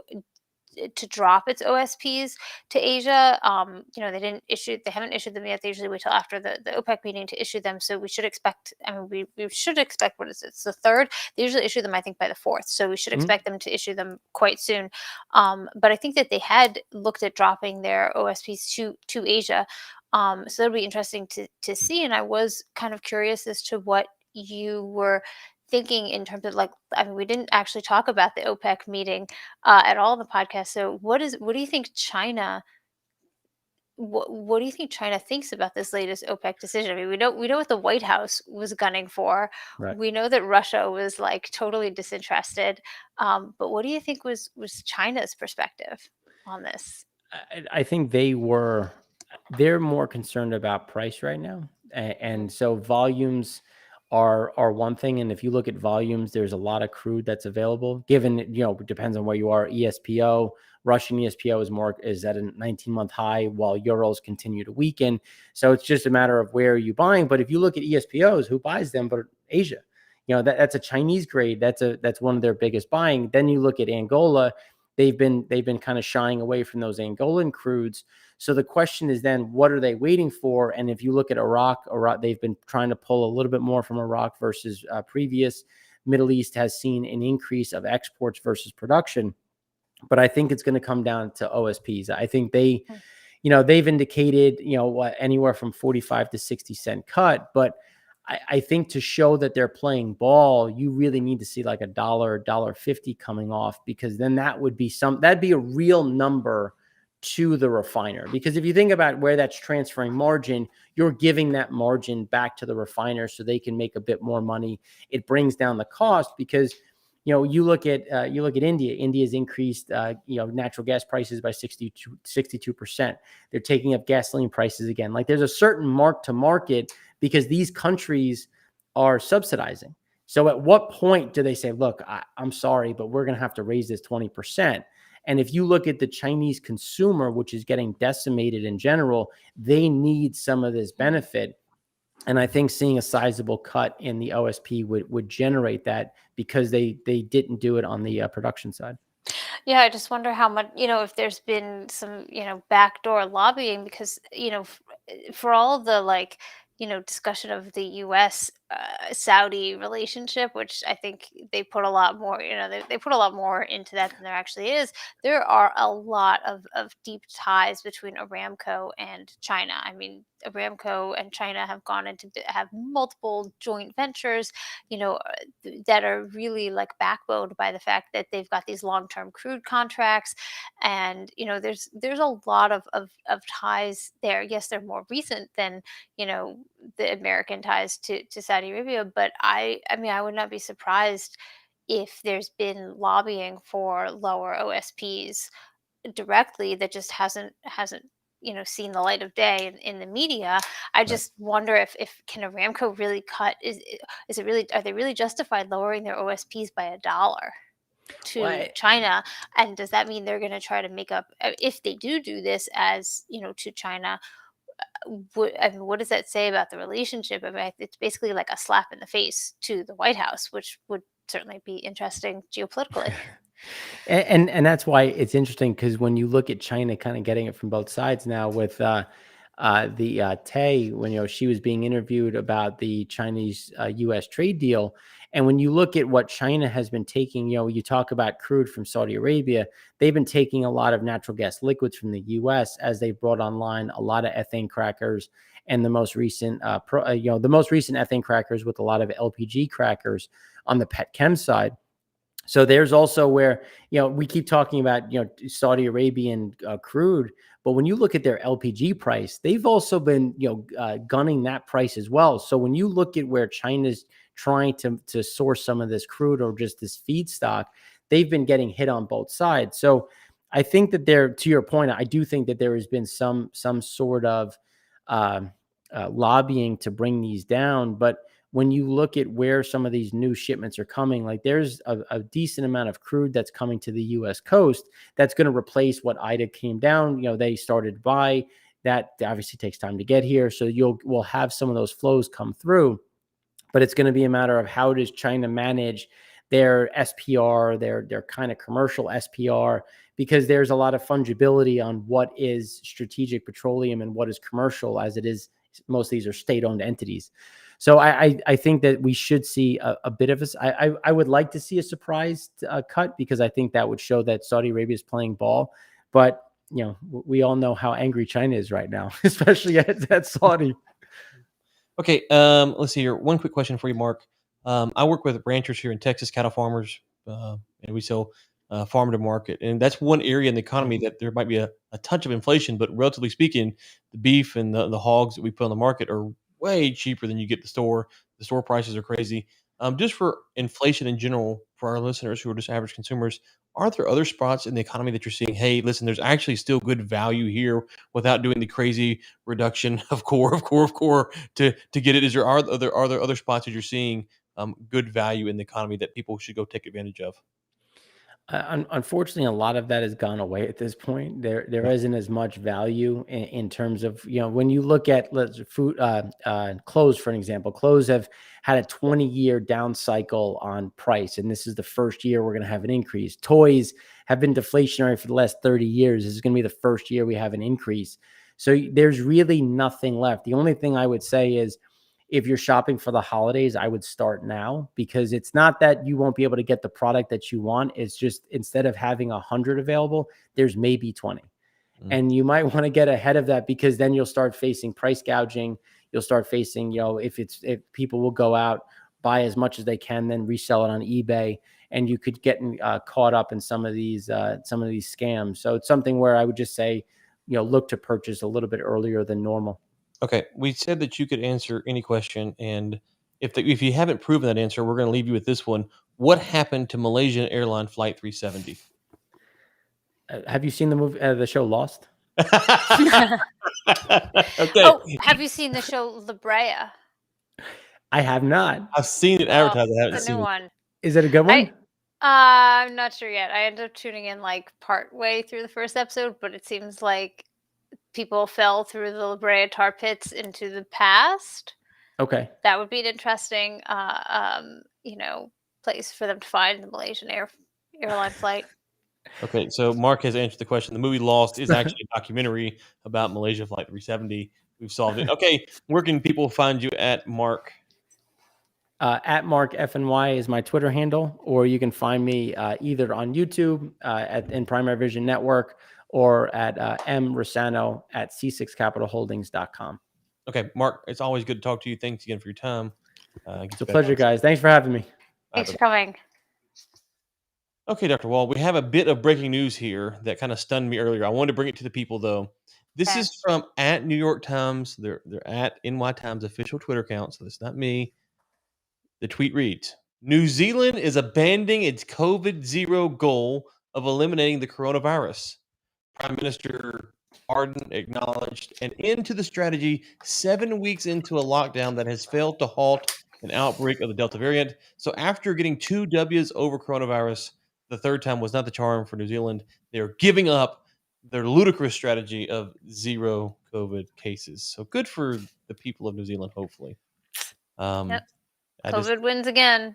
drop its OSPs to Asia. They haven't issued them yet. They usually wait till after the OPEC meeting to issue them. So we should expect, we should expect, what is it? It's the 3rd. They usually issue them, I think, by the 4th. So we should expect them to issue them quite soon. But I think that they had looked at dropping their OSPs to Asia. So it'll be interesting to see. And I was kind of curious as to what you were thinking in terms of, like, I mean, we didn't actually talk about the OPEC meeting at all in the podcast. So what do you think China? What do you think China thinks about this latest OPEC decision? I mean, we know what the White House was gunning for. Right. We know that Russia was like totally disinterested. But what do you think was China's perspective on this? I think they're more concerned about price right now, and so volumes are one thing. And if you look at volumes, there's a lot of crude that's available. Given, it depends on where you are. Russian ESPO is at a 19-month high, while euros continue to weaken. So it's just a matter of where you're buying. But if you look at ESPOs, who buys them? But Asia, that's a Chinese grade. That's one of their biggest buying. Then you look at Angola. They've been kind of shying away from those Angolan crudes. So the question is then, what are they waiting for? And if you look at Iraq, they've been trying to pull a little bit more from Iraq versus previous. Middle East has seen an increase of exports versus production. But I think it's going to come down to OSPs. I think they've indicated, anywhere from 45 to 60 cent cut. But I think to show that they're playing ball, you really need to see like $1.50 coming off, because then that'd be a real number to the refiner. Because if you think about where that's transferring margin, you're giving that margin back to the refiner so they can make a bit more money. It brings down the cost, because you look at India. India's increased natural gas prices by 62%. They're taking up gasoline prices again. Like, there's a certain mark to market, because these countries are subsidizing. So at what point do they say, look, I'm sorry, but we're going to have to raise this 20%? And if you look at the Chinese consumer, which is getting decimated in general, they need some of this benefit. And I think seeing a sizable cut in the OSP would generate that, because they didn't do it on the production side. Yeah, I just wonder how much, if there's been some, backdoor lobbying, because, for all the discussion of the U.S. Saudi relationship, which I think they put a lot more, they put a lot more into that than there actually is. There are a lot of deep ties between Aramco and China. I mean, Aramco and China have multiple joint ventures, that are really like backboned by the fact that they've got these long-term crude contracts. And, there's a lot of ties there. Yes, they're more recent than, the American ties to Saudi Arabia. But I mean, I would not be surprised if there's been lobbying for lower OSPs directly that just hasn't seen the light of day in the media. I just wonder if can Aramco really cut? Are they really justified lowering their OSPs by $1 to China? And does that mean they're going to try to make up, if they do this, as to China? What does that say about the relationship? I mean, it's basically like a slap in the face to the White House, which would certainly be interesting geopolitically. And that's why it's interesting, because when you look at China kind of getting it from both sides now, with Tay, when she was being interviewed about the Chinese U.S. trade deal. And when you look at what China has been taking, you talk about crude from Saudi Arabia, they've been taking a lot of natural gas liquids from the U.S. as they brought online a lot of ethane crackers, and the most recent ethane crackers with a lot of LPG crackers on the petchem side. So there's also where, we keep talking about, Saudi Arabian crude, but when you look at their LPG price, they've also been, gunning that price as well. So when you look at where China's trying to source some of this crude or just this feedstock, they've been getting hit on both sides. So I think that to your point, I do think that there has been some sort of um, lobbying to bring these down, but when you look at where some of these new shipments are coming, like there's a decent amount of crude that's coming to the U.S. coast that's going to replace what IDA came down. They started to buy. That obviously takes time to get here, so we'll have some of those flows come through. But it's going to be a matter of how does China manage their SPR, their kind of commercial SPR, because there's a lot of fungibility on what is strategic petroleum and what is commercial, as it is. Most of these are state-owned entities. So I think that we should see a bit of I would like to see a surprise cut, because I think that would show that Saudi Arabia is playing ball. But, we all know how angry China is right now, especially at Saudi. Okay, let's see here. One quick question for you, Mark. I work with ranchers here in Texas, cattle farmers, and we sell farm to market. And that's one area in the economy that there might be a touch of inflation, but relatively speaking, the beef and the hogs that we put on the market are way cheaper than you get at the store. The store prices are crazy. Just for inflation in general, for our listeners who are just average consumers, are there other spots in the economy that you're seeing? Hey, listen, there's actually still good value here without doing the crazy reduction of core to get it. Are there other spots that you're seeing good value in the economy that people should go take advantage of? Unfortunately, a lot of that has gone away at this point. There Yeah. isn't as much value in terms of, when you look at food, clothes, for an example. Clothes have had a 20-year down cycle on price, and this is the first year we're going to have an increase. Toys have been deflationary for the last 30 years. This is going to be the first year we have an increase. So there's really nothing left. The only thing I would say is, if you're shopping for the holidays, I would start now, because it's not that you won't be able to get the product that you want. It's just, instead of having 100 available, there's maybe 20. Mm. And you might want to get ahead of that, because then you'll start facing price gouging. You'll start facing, if people will go out, buy as much as they can, then resell it on eBay, and you could get caught up in some of these scams. So it's something where I would just say, look to purchase a little bit earlier than normal. Okay, we said that you could answer any question, and if you haven't proven that answer, we're going to leave you with this one. What happened to Malaysian airline flight 370? Have you seen the show Lost? Okay, Oh, have you seen the show La Brea? I have not. I've seen it advertised. I haven't The seen new it. one. Is it a good one? I'm not sure yet. I ended up tuning in like part way through the first episode, but it seems like people fell through the La Brea tar pits into the past. Okay. That would be an interesting, place for them to find the Malaysian airline flight. Okay, so Mark has answered the question. The movie Lost is actually a documentary about Malaysia Flight 370. We've solved it. Okay, where can people find you at, Mark? At Mark FNY is my Twitter handle, or you can find me either on YouTube in Primary Vision Network, or at M Rossano at c6capitalholdings.com. Okay, Mark, it's always good to talk to you. Thanks again for your time. It's a pleasure, guys. Thanks for having me. Thanks for coming. Okay, Dr. Wald, we have a bit of breaking news here that kind of stunned me earlier. I wanted to bring it to the people, though. This Okay. is from at New York Times. They're at NY Times official Twitter account, so it's not me. The tweet reads, New Zealand is abandoning its COVID-0 goal of eliminating the coronavirus. Prime Minister Ardern acknowledged an end to the strategy 7 weeks into a lockdown that has failed to halt an outbreak of the Delta variant. So after getting 2 W's over coronavirus, the third time was not the charm for New Zealand. They are giving up their ludicrous strategy of 0 COVID cases. So good for the people of New Zealand, hopefully. Yep. I COVID wins again.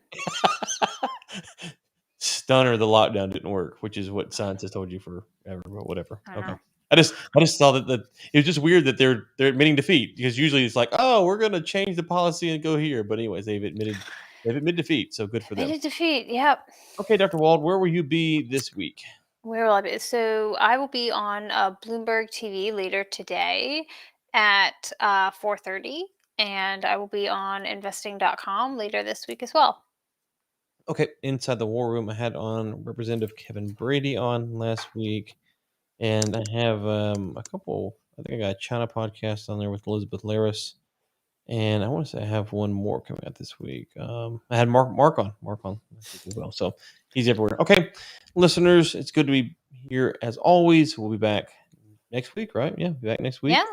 Stunner, the lockdown didn't work, which is what scientists told you forever, but whatever. I Okay. know. I just saw that it was just weird that they're admitting defeat, because usually it's like, oh, we're gonna change the policy and go here. But anyways, they've admitted defeat, so good for them. Admitted defeat. Yep. Okay, Dr. Wald, where will you be this week? Where will I be? So I will be on Bloomberg TV later today at 4:30, and I will be on investing.com later this week as well. Okay, inside the war room, I had on Representative Kevin Brady on last week, and I have a couple. I think I got a China podcast on there with Elizabeth Laris, and I want to say I have one more coming out this week. I had Mark on last week as well, so he's everywhere. Okay, listeners, it's good to be here as always. We'll be back next week, right? Yeah, be back next week. Yeah.